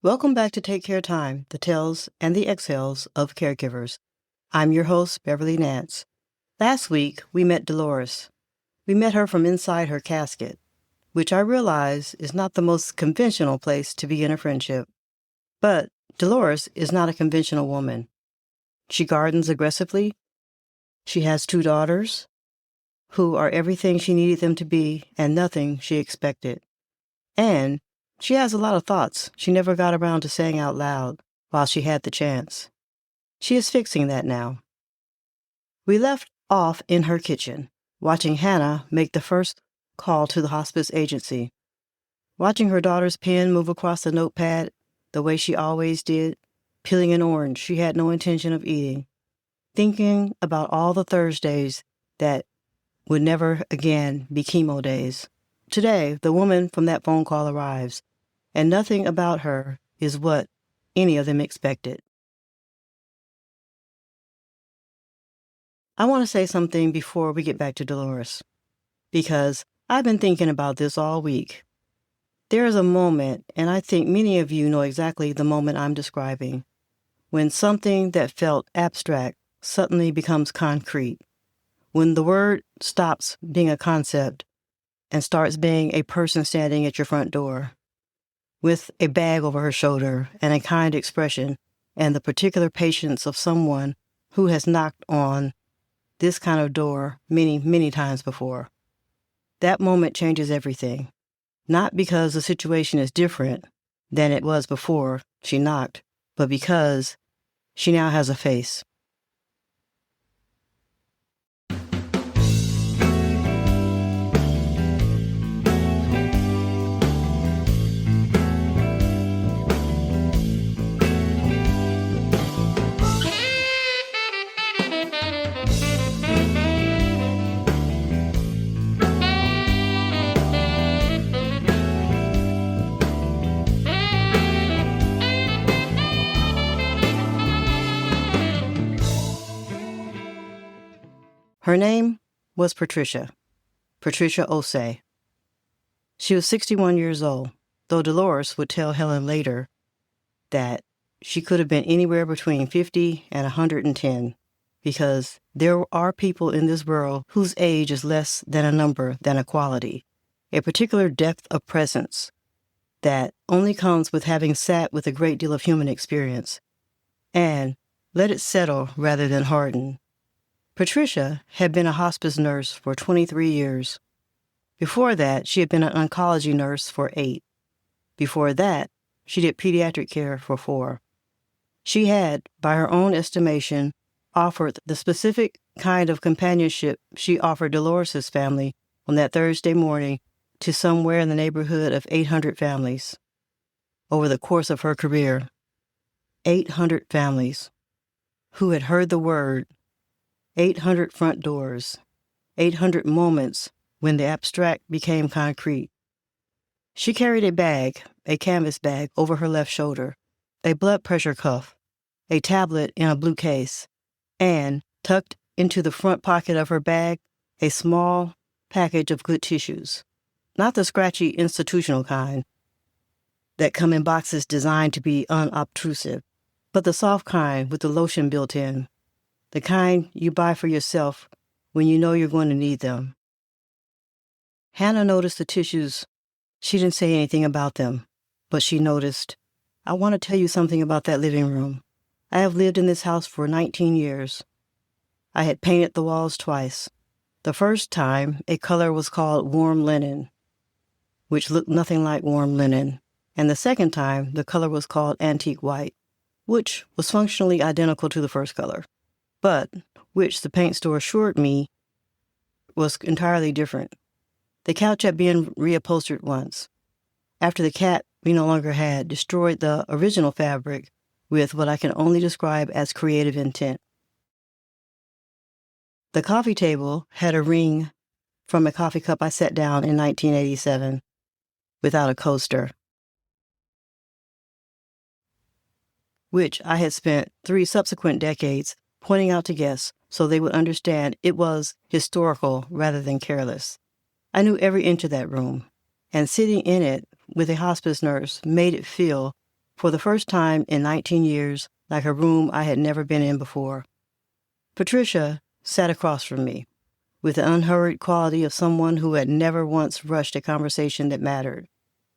Welcome back to Take Care Time, the tales and the exhales of caregivers. I'm your host, Beverly Nance. Last week, we met Delores. We met her from inside her casket, which I realize is not the most conventional place to begin a friendship. But Delores is not a conventional woman. She gardens aggressively. She has 2 daughters who are everything she needed them to be and nothing she expected. And she has a lot of thoughts she never got around to saying out loud while she had the chance. She is fixing that now. We left off in her kitchen, watching Hannah make the first call to the hospice agency. Watching her daughter's pen move across the notepad the way she always did, peeling an orange she had no intention of eating. Thinking about all the Thursdays that would never again be chemo days. Today, the woman from that phone call arrives, and nothing about her is what any of them expected. I want to say something before we get back to Delores, because I've been thinking about this all week. There is a moment, and I think many of you know exactly the moment I'm describing, when something that felt abstract suddenly becomes concrete, when the word stops being a concept and starts being a person standing at your front door, with a bag over her shoulder and a kind expression and the particular patience of someone who has knocked on this kind of door many, many times before. That moment changes everything, not because the situation is different than it was before she knocked, but because she now has a face. Her name was Patricia Osei. She was 61 years old, though Delores would tell Helen later that she could have been anywhere between 50 and 110, because there are people in this world whose age is less than a number than a quality, a particular depth of presence that only comes with having sat with a great deal of human experience and let it settle rather than harden. Patricia had been a hospice nurse for 23 years. Before that, she had been an oncology nurse for 8. Before that, she did pediatric care for 4. She had, by her own estimation, offered the specific kind of companionship she offered Dolores' family on that Thursday morning to somewhere in the neighborhood of 800 families. Over the course of her career, 800 families who had heard the word, 800 front doors, 800 moments when the abstract became concrete. She carried a bag, a canvas bag, over her left shoulder, a blood pressure cuff, a tablet in a blue case, and, tucked into the front pocket of her bag, a small package of good tissues. Not the scratchy institutional kind that come in boxes designed to be unobtrusive, but the soft kind with the lotion built in, the kind you buy for yourself when you know you're going to need them. Hannah noticed the tissues. She didn't say anything about them, but she noticed, "I want to tell you something about that living room. I have lived in this house for 19 years. I had painted the walls twice. The first time, a color was called warm linen, which looked nothing like warm linen, and the second time, the color was called antique white, which was functionally identical to the first color, but which the paint store assured me was entirely different. The couch had been reupholstered once, after the cat we no longer had destroyed the original fabric with what I can only describe as creative intent. The coffee table had a ring from a coffee cup I set down in 1987 without a coaster, which I had spent 3 subsequent decades pointing out to guests so they would understand it was historical rather than careless. I knew every inch of that room, and sitting in it with a hospice nurse made it feel for the first time in 19 years, like a room I had never been in before. Patricia sat across from me, with the unhurried quality of someone who had never once rushed a conversation that mattered.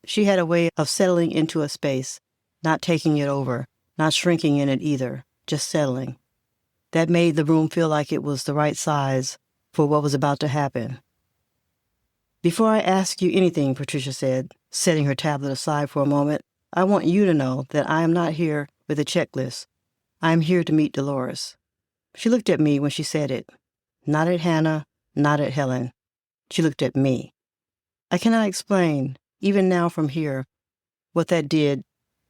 She had a way of settling into a space, not taking it over, not shrinking in it either, just settling. That made the room feel like it was the right size for what was about to happen. "Before I ask you anything," Patricia said, setting her tablet aside for a moment, "I want you to know that I am not here with a checklist. I am here to meet Delores." She looked at me when she said it. Not at Hannah, not at Helen. She looked at me. I cannot explain, even now from here, what that did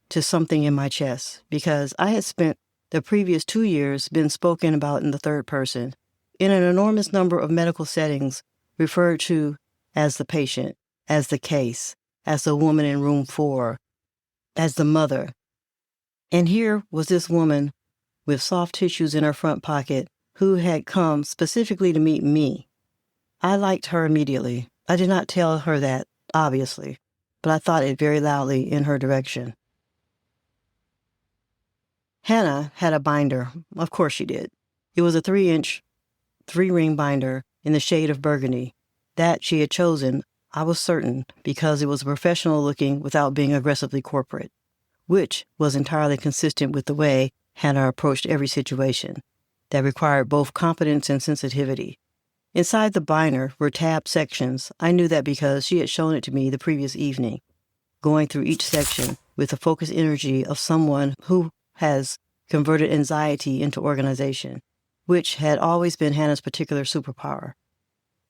to something in my chest, because I had spent the previous 2 years been spoken about in the third person, in an enormous number of medical settings, referred to as the patient, as the case, as the woman in room 4, as the mother. And here was this woman with soft tissues in her front pocket who had come specifically to meet me. I liked her immediately. I did not tell her that, obviously, but I thought it very loudly in her direction. Hannah had a binder. Of course she did. It was a 3-inch, 3-ring binder in the shade of burgundy. That she had chosen, I was certain, because it was professional looking without being aggressively corporate, which was entirely consistent with the way Hannah approached every situation that required both confidence and sensitivity. Inside the binder were tabbed sections. I knew that because she had shown it to me the previous evening, going through each section with the focused energy of someone who has converted anxiety into organization, which had always been Hannah's particular superpower.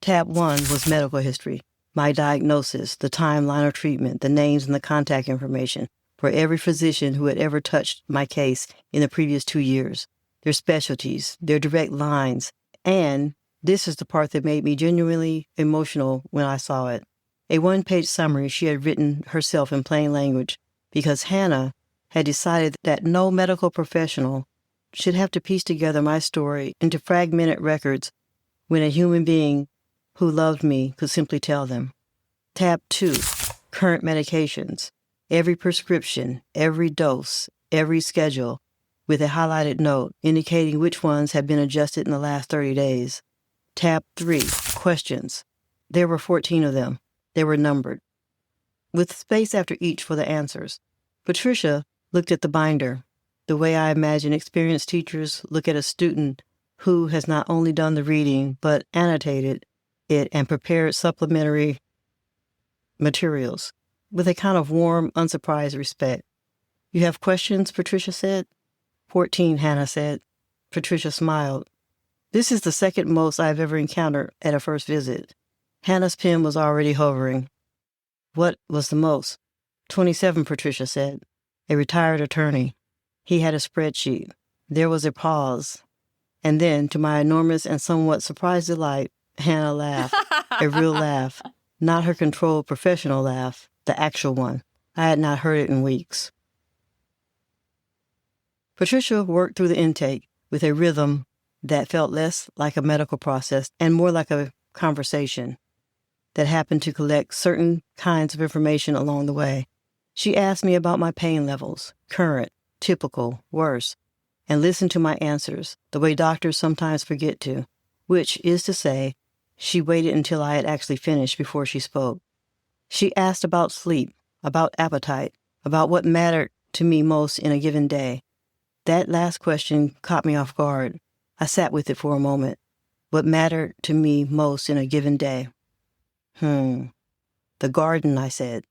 Tab 1 was medical history, my diagnosis, the timeline of treatment, the names and the contact information for every physician who had ever touched my case in the previous 2 years, their specialties, their direct lines, and this is the part that made me genuinely emotional when I saw it. A 1-page summary she had written herself in plain language, because Hannah had decided that no medical professional should have to piece together my story into fragmented records when a human being who loved me could simply tell them. Tab 2, current medications, every prescription, every dose, every schedule, with a highlighted note indicating which ones had been adjusted in the last 30 days. Tab 3, questions. There were 14 of them. They were numbered, with space after each for the answers. Patricia looked at the binder, the way I imagine experienced teachers look at a student who has not only done the reading, but annotated it and prepared supplementary materials, with a kind of warm, unsurprised respect. "You have questions?" Patricia said. 14, Hannah said. Patricia smiled. "This is the second most I've ever encountered at a first visit." Hannah's pen was already hovering. "What was the most?" 27, Patricia said. "A retired attorney. He had a spreadsheet." There was a pause. And then, to my enormous and somewhat surprised delight, Hannah laughed. A real laugh. Not her controlled professional laugh, the actual one. I had not heard it in weeks. Patricia worked through the intake with a rhythm that felt less like a medical process and more like a conversation that happened to collect certain kinds of information along the way. She asked me about my pain levels, current, typical, worse, and listened to my answers, the way doctors sometimes forget to, which is to say, she waited until I had actually finished before she spoke. She asked about sleep, about appetite, about what mattered to me most in a given day. That last question caught me off guard. I sat with it for a moment. What mattered to me most in a given day? The garden, I said.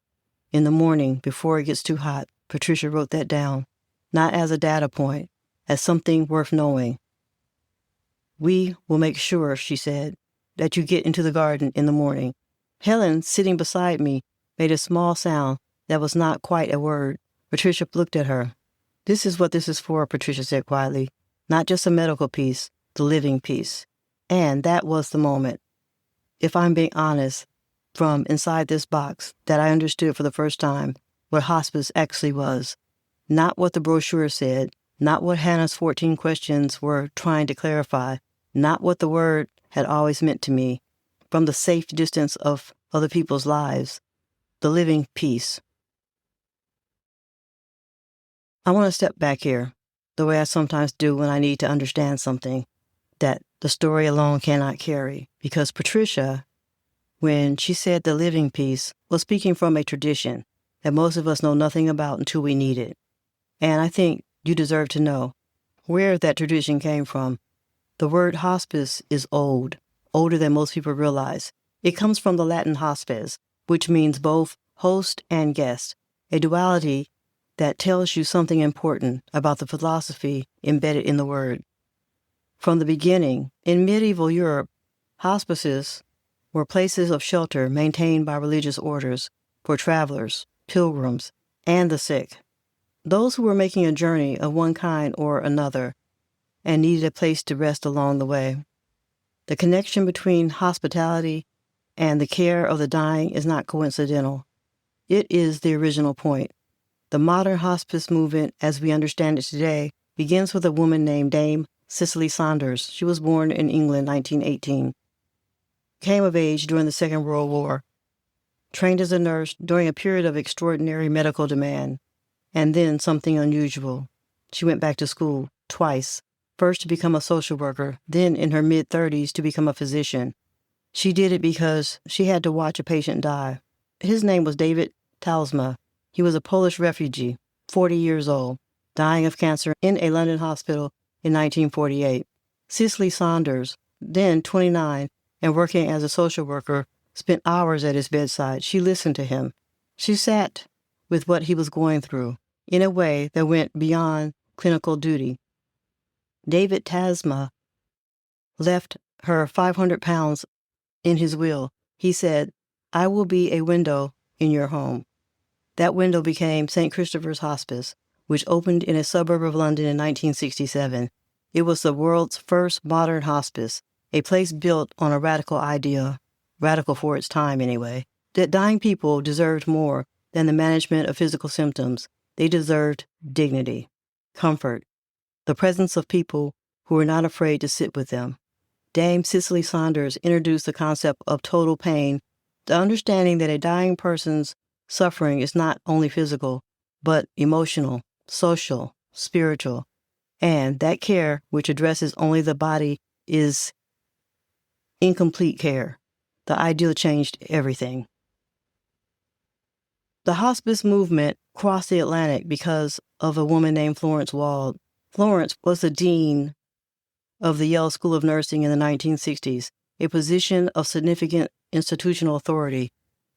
In the morning, before it gets too hot. Patricia wrote that down, not as a data point, as something worth knowing. "We will make sure," she said, "that you get into the garden in the morning." Helen, sitting beside me, made a small sound that was not quite a word. Patricia looked at her. "This is what this is for," Patricia said quietly. "Not just a medical piece, the living piece." And that was the moment, if I'm being honest, from inside this box, that I understood for the first time what hospice actually was. Not what the brochure said, not what Hannah's 14 questions were trying to clarify, not what the word had always meant to me, from the safe distance of other people's lives. The living piece. I want to step back here, the way I sometimes do when I need to understand something that the story alone cannot carry, because Patricia, when she said the living piece, was speaking from a tradition that most of us know nothing about until we need it. And I think you deserve to know where that tradition came from. The word hospice is old, older than most people realize. It comes from the Latin hospes, which means both host and guest, a duality that tells you something important about the philosophy embedded in the word. From the beginning, in medieval Europe, hospices were places of shelter maintained by religious orders for travelers, pilgrims, and the sick. Those who were making a journey of one kind or another and needed a place to rest along the way. The connection between hospitality and the care of the dying is not coincidental. It is the original point. The modern hospice movement, as we understand it today, begins with a woman named Dame Cicely Saunders. She was born in England, 1918. Came of age during the Second World War. Trained as a nurse during a period of extraordinary medical demand. And then something unusual. She went back to school twice, first to become a social worker, then in her mid-30s to become a physician. She did it because she had to watch a patient die. His name was David Talsma. He was a Polish refugee, 40 years old, dying of cancer in a London hospital in 1948. Cicely Saunders, then 29, and working as a social worker, spent hours at his bedside. She listened to him. She sat with what he was going through in a way that went beyond clinical duty. David Tasma left her 500 pounds in his will. He said, "I will be a window in your home." That window became St. Christopher's Hospice, which opened in a suburb of London in 1967. It was the world's first modern hospice, a place built on a radical idea, radical for its time anyway, that dying people deserved more than the management of physical symptoms. They deserved dignity, comfort, the presence of people who were not afraid to sit with them. Dame Cicely Saunders introduced the concept of total pain, the understanding that a dying person's suffering is not only physical, but emotional, social, spiritual, and that care which addresses only the body is incomplete care. The ideal changed everything. The hospice movement crossed the Atlantic because of a woman named Florence Wald. Florence was the dean of the Yale School of Nursing in the 1960s, a position of significant institutional authority,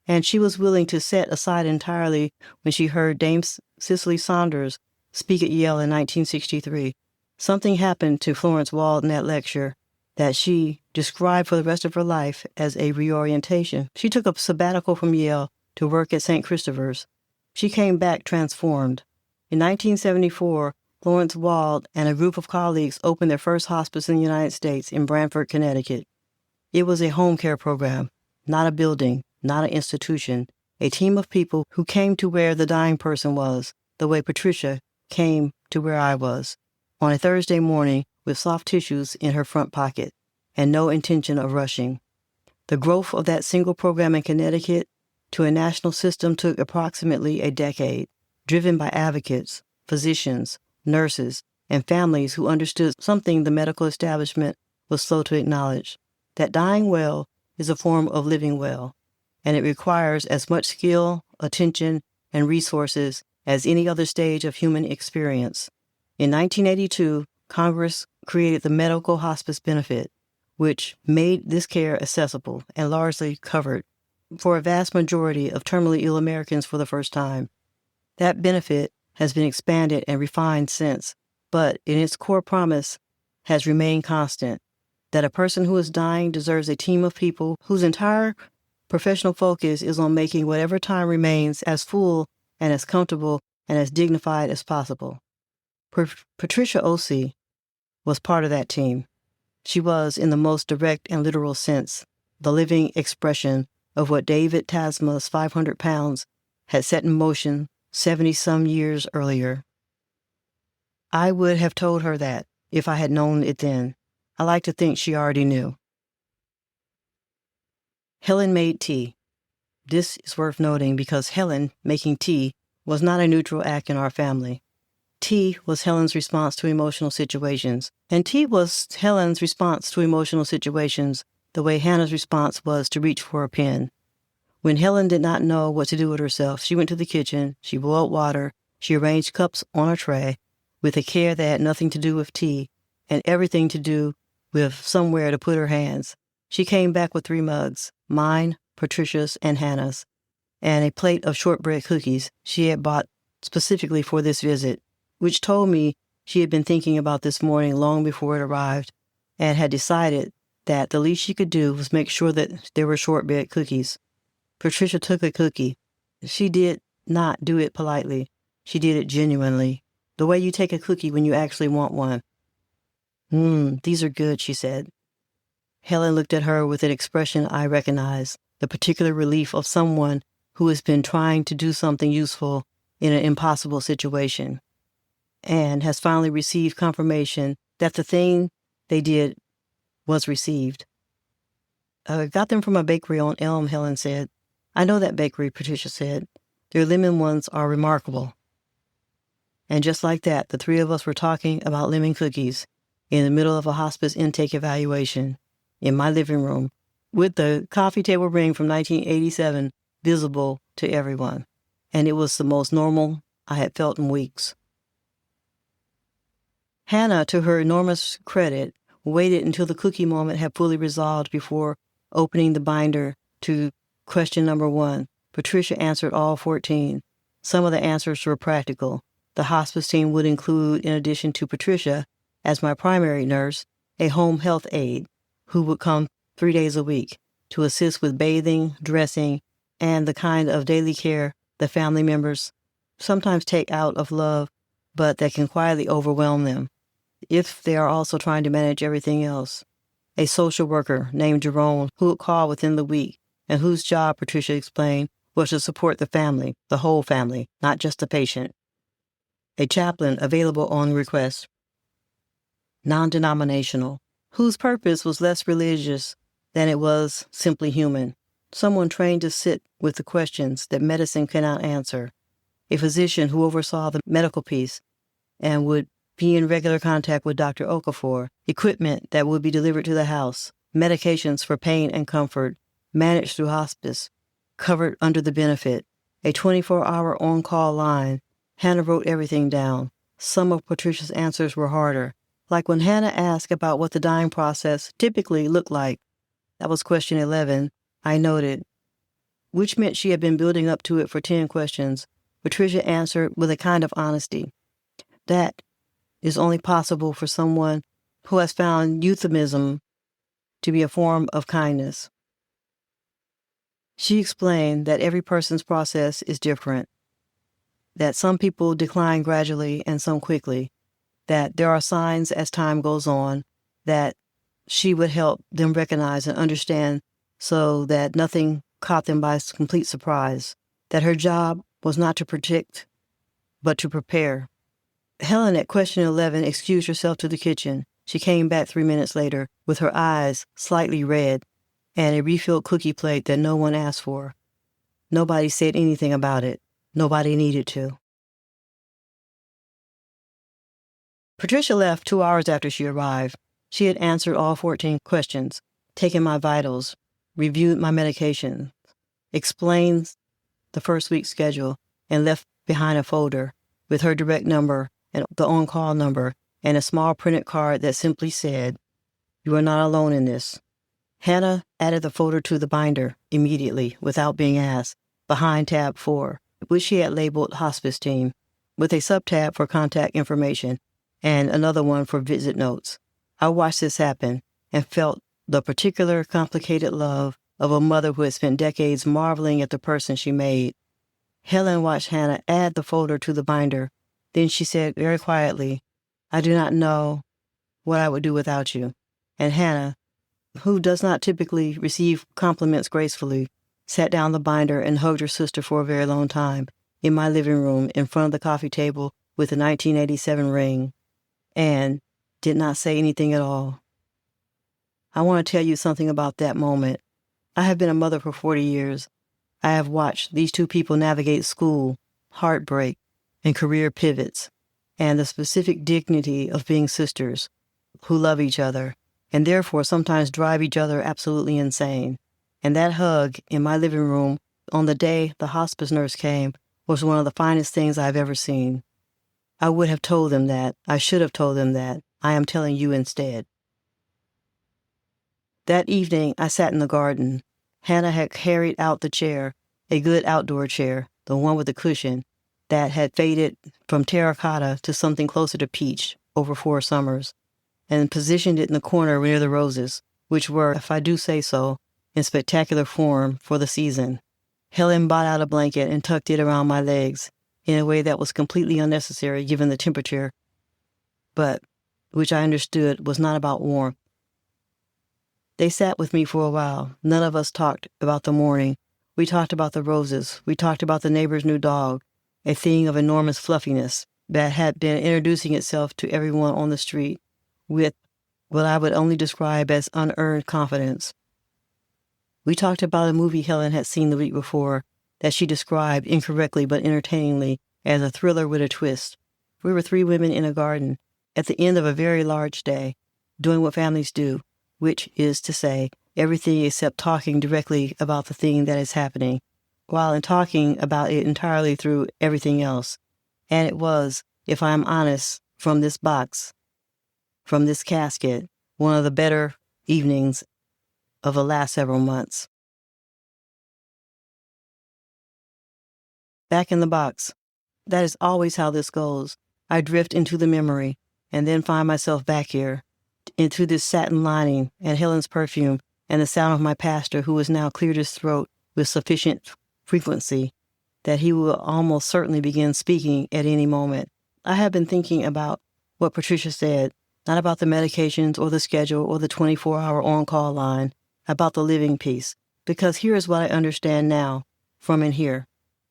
and she was willing to set aside entirely when she heard Dame Cicely Saunders speak at Yale in 1963. Something happened to Florence Wald in that lecture that she described for the rest of her life as a reorientation. She took a sabbatical from Yale to work at St. Christopher's. She came back transformed. In 1974, Florence Wald and a group of colleagues opened their first hospice in the United States in Branford, Connecticut. It was a home care program, not a building, not an institution, a team of people who came to where the dying person was, the way Patricia came to where I was, on a Thursday morning with soft tissues in her front pocket and no intention of rushing. The growth of that single program in Connecticut to a national system took approximately a decade, driven by advocates, physicians, nurses, and families who understood something the medical establishment was slow to acknowledge, that dying well is a form of living well, and it requires as much skill, attention, and resources as any other stage of human experience. In 1982, Congress created the Medical Hospice Benefit, which made this care accessible and largely covered for a vast majority of terminally ill Americans for the first time. That benefit has been expanded and refined since, but in its core promise has remained constant, that a person who is dying deserves a team of people whose entire professional focus is on making whatever time remains as full and as comfortable and as dignified as possible. Patricia Osei was part of that team. She was, in the most direct and literal sense, the living expression of what David Tasma's 500 pounds had set in motion 70-some years earlier. I would have told her that if I had known it then. I like to think she already knew. Helen made tea. This is worth noting because Helen making tea was not a neutral act in our family. T was Helen's response to emotional situations. And T was Helen's response to emotional situations, the way Hannah's response was to reach for a pen. When Helen did not know what to do with herself, she went to the kitchen, she boiled water, she arranged cups on a tray, with a care that had nothing to do with tea, and everything to do with somewhere to put her hands. She came back with 3 mugs, mine, Patricia's, and Hannah's, and a plate of shortbread cookies she had bought specifically for this visit, which told me she had been thinking about this morning long before it arrived, and had decided that the least she could do was make sure that there were shortbread cookies. Patricia took a cookie. She did not do it politely. She did it genuinely, the way you take a cookie when you actually want one. These are good, she said. Helen looked at her with an expression I recognized, the particular relief of someone who has been trying to do something useful in an impossible situation, and has finally received confirmation that the thing they did was received. I got them from a bakery on Elm, Helen said. I know that bakery, Patricia said. Their lemon ones are remarkable. And just like that, the 3 of us were talking about lemon cookies in the middle of a hospice intake evaluation in my living room, with the coffee table ring from 1987 visible to everyone. And it was the most normal I had felt in weeks. Hannah, to her enormous credit, waited until the cookie moment had fully resolved before opening the binder to question number 1. Patricia answered all 14. Some of the answers were practical. The hospice team would include, in addition to Patricia, as my primary nurse, a home health aide who would come 3 days a week to assist with bathing, dressing, and the kind of daily care the family members sometimes take out of love, but that can quietly overwhelm them if they are also trying to manage everything else. A social worker named Jerome who would call within the week and whose job, Patricia explained, was to support the family, the whole family, not just the patient. A chaplain available on request. Non-denominational, whose purpose was less religious than it was simply human. Someone trained to sit with the questions that medicine cannot answer. A physician who oversaw the medical piece and would be in regular contact with Dr. Okafor, equipment that would be delivered to the house, medications for pain and comfort, managed through hospice, covered under the benefit, a 24-hour on-call line. Hannah wrote everything down. Some of Patricia's answers were harder, like when Hannah asked about what the dying process typically looked like. That was question 11, I noted, which meant she had been building up to it for 10 questions. Patricia answered with a kind of honesty. That is only possible for someone who has found euphemism to be a form of kindness. She explained that every person's process is different, that some people decline gradually and some quickly, that there are signs as time goes on that she would help them recognize and understand so that nothing caught them by complete surprise, that her job was not to predict, but to prepare. Helen, at question 11, excused herself to the kitchen. She came back 3 minutes later with her eyes slightly red and a refilled cookie plate that no one asked for. Nobody said anything about it. Nobody needed to. Patricia left 2 hours after she arrived. She had answered all 14 questions, taken my vitals, reviewed my medication, explained the first week's schedule, and left behind a folder with her direct number and the on-call number and a small printed card that simply said, "You are not alone in this." Hannah added the folder to the binder immediately, without being asked, behind tab 4, which she had labeled Hospice Team, with a subtab for contact information and another one for visit notes. I watched this happen and felt the particular complicated love of a mother who had spent decades marveling at the person she made. Helen watched Hannah add the folder to the binder. Then she said very quietly, "I do not know what I would do without you." And Hannah, who does not typically receive compliments gracefully, sat down the binder and hugged her sister for a very long time in my living room in front of the coffee table with the 1987 ring, and did not say anything at all. I want to tell you something about that moment. I have been a mother for 40 years. I have watched these 2 people navigate school, heartbreak, and career pivots, and the specific dignity of being sisters who love each other and therefore sometimes drive each other absolutely insane. And that hug in my living room on the day the hospice nurse came was one of the finest things I've ever seen. I would have told them that. I should have told them that. I am telling you instead. That evening, I sat in the garden. Hannah had carried out the chair, a good outdoor chair, the one with the cushion, that had faded from terracotta to something closer to peach over 4 summers, and positioned it in the corner near the roses, which were, if I do say so, in spectacular form for the season. Helen bought out a blanket and tucked it around my legs in a way that was completely unnecessary given the temperature, but which I understood was not about warmth. They sat with me for a while. None of us talked about the morning. We talked about the roses. We talked about the neighbor's new dog, a thing of enormous fluffiness that had been introducing itself to everyone on the street with what I would only describe as unearned confidence. We talked about a movie Helen had seen the week before that she described incorrectly but entertainingly as a thriller with a twist. We were 3 women in a garden at the end of a very large day, doing what families do, which is to say everything except talking directly about the thing that is happening, while in talking about it entirely through everything else. And it was, if I am honest, from this box, from this casket, one of the better evenings of the last several months. Back in the box. That is always how this goes. I drift into the memory and then find myself back here, into this satin lining and Helen's perfume and the sound of my pastor, who has now cleared his throat with sufficient frequency that he will almost certainly begin speaking at any moment. I have been thinking about what Patricia said, not about the medications or the schedule or the 24-hour on-call line, about the living piece, because here is what I understand now from in here,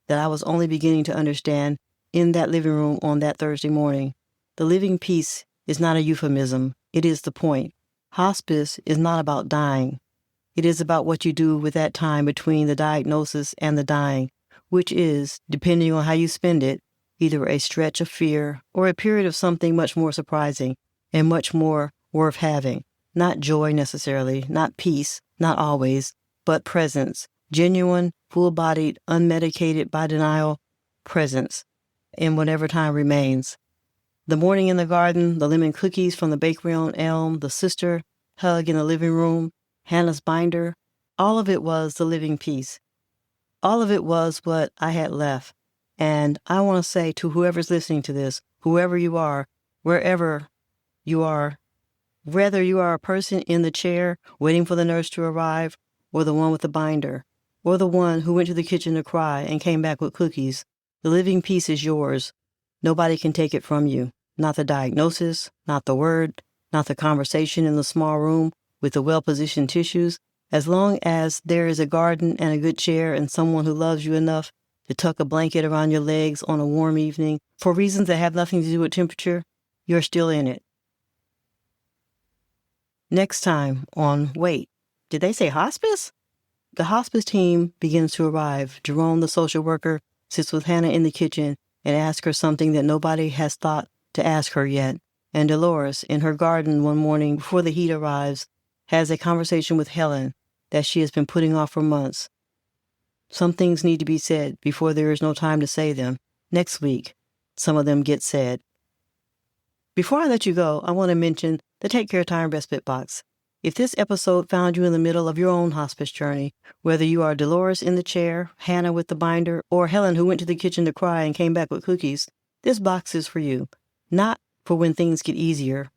that I was only beginning to understand in that living room on that Thursday morning. The living piece is not a euphemism. It is the point. Hospice is not about dying. It is about what you do with that time between the diagnosis and the dying, which is, depending on how you spend it, either a stretch of fear or a period of something much more surprising and much more worth having. Not joy necessarily, not peace, not always, but presence, genuine, full-bodied, unmedicated by denial presence in whatever time remains. The morning in the garden, the lemon cookies from the bakery on Elm, the sister hug in the living room, Hannah's binder, all of it was the living piece. All of it was what I had left. And I want to say to whoever's listening to this, whoever you are, wherever you are, whether you are a person in the chair waiting for the nurse to arrive, or the one with the binder, or the one who went to the kitchen to cry and came back with cookies, the living piece is yours. Nobody can take it from you. Not the diagnosis, not the word, not the conversation in the small room with the well-positioned tissues. As long as there is a garden and a good chair and someone who loves you enough to tuck a blanket around your legs on a warm evening for reasons that have nothing to do with temperature, you're still in it. Next time on Wait, did they say hospice? The hospice team begins to arrive. Jerome, the social worker, sits with Hannah in the kitchen and asks her something that nobody has thought to ask her yet. And Delores, in her garden one morning before the heat arrives, has a conversation with Helen that she has been putting off for months. Some things need to be said before there is no time to say them. Next week, some of them get said. Before I let you go, I want to mention the Take Care Time Respite Box. If this episode found you in the middle of your own hospice journey, whether you are Delores in the chair, Hannah with the binder, or Helen who went to the kitchen to cry and came back with cookies, this box is for you. Not for when things get easier,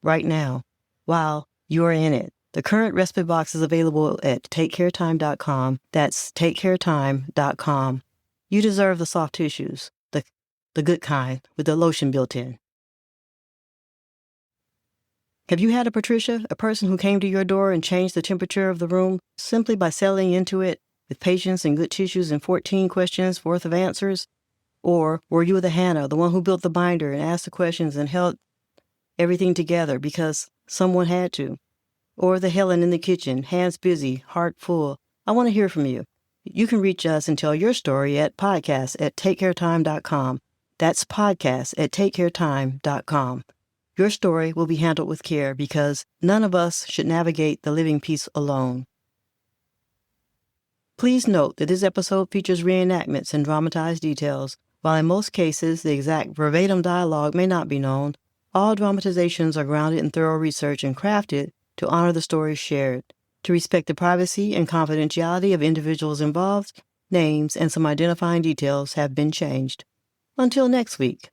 right now, while you're in it. The current respite box is available at takecaretime.com. That's takecaretime.com. You deserve the soft tissues, the good kind, with the lotion built in. Have you had a Patricia, a person who came to your door and changed the temperature of the room simply by settling into it with patience and good tissues and 14 questions worth of answers? Or were you the Hannah, the one who built the binder and asked the questions and held everything together because someone had to? Or the Helen in the kitchen, hands busy, heart full? I want to hear from you. You can reach us and tell your story at podcast@takecaretime.com. That's podcast@takecaretime.com. Your story will be handled with care because none of us should navigate the living piece alone. Please note that this episode features reenactments and dramatized details. While in most cases the exact verbatim dialogue may not be known, all dramatizations are grounded in thorough research and crafted to honor the stories shared. To respect the privacy and confidentiality of individuals involved, names and some identifying details have been changed. Until next week,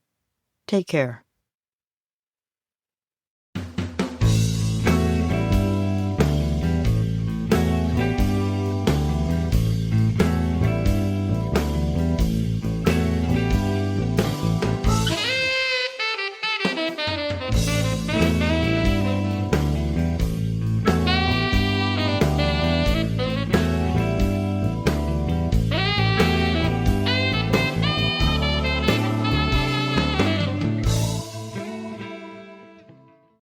take care.